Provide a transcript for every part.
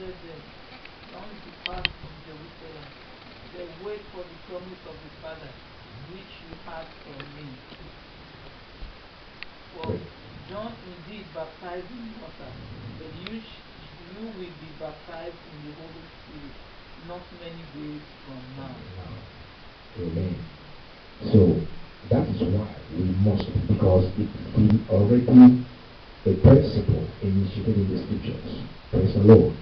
commanded them long depart from Jerusalem. They wait for the promise of the Father, which you had from me. For John indeed baptized in water, but you will be baptized in the Holy Spirit not many days from now. Amen. So that is why we must, because it's been already a principle initiated in the scriptures. Praise the Lord.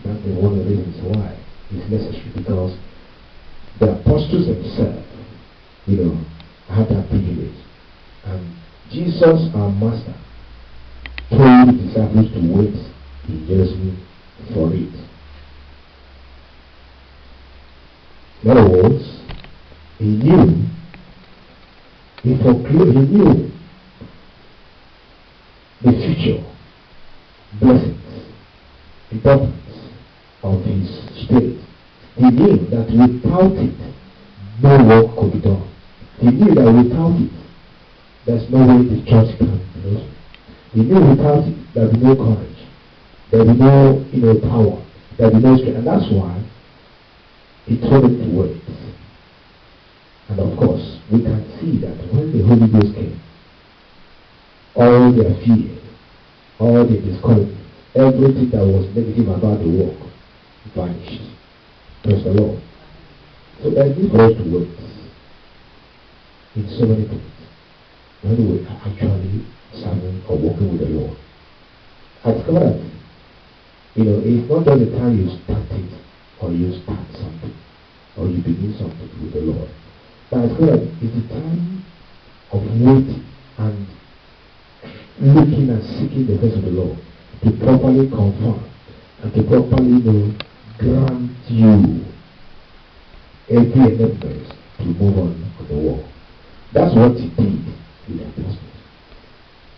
That's one of the reasons why it's necessary, because the apostles themselves, had that privilege. And Jesus, our Master, told the disciples to wait in Jerusalem for it. In other words, he knew the future blessings, importance of his spirit. He knew that without it, no work could be done. He knew that without it, there's no way the church can be blessed. He knew without it, there'll be no courage, there'll be no, power, there'll be no strength. And that's why he told them to wait. And of course, we can see that when the Holy Ghost came, all their fear, all their discouragement, everything that was negative about the work vanished. Praise the Lord. So there is need for us to wait in so many things when we are actually serving or working with the Lord. I discovered that, it's not just the time you start it or you start something or you begin something with the Lord. But I discovered that it's the time of waiting and looking and seeking the face of the Lord to properly confirm and to properly grant you every enablement to move on the wall. That's what he did with the apostles.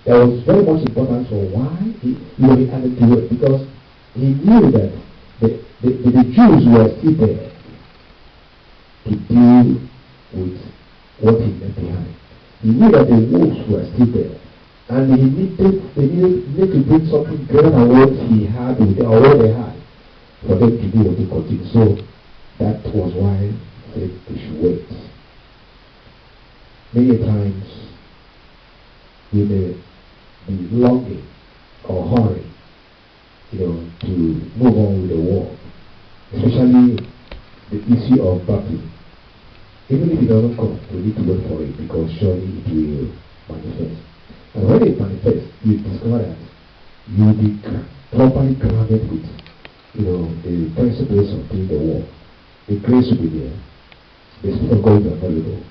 That was very much important for why he added to it, because he knew that the Jews were still there to deal with what he left behind. He knew that the wolves were still there, and they needed to bring something greater than what he had with them, or what they had, for them to do what they could do. So that was why he said they should wait. Many times we may be longing or hurry, to move on with the work, especially the issue of baptism. Even if it doesn't come, we need to wait for it, because surely it will manifest. And when it manifests, you discover that you will be properly grounded with, the principles of doing the work. The grace will be there. The Spirit of God is available.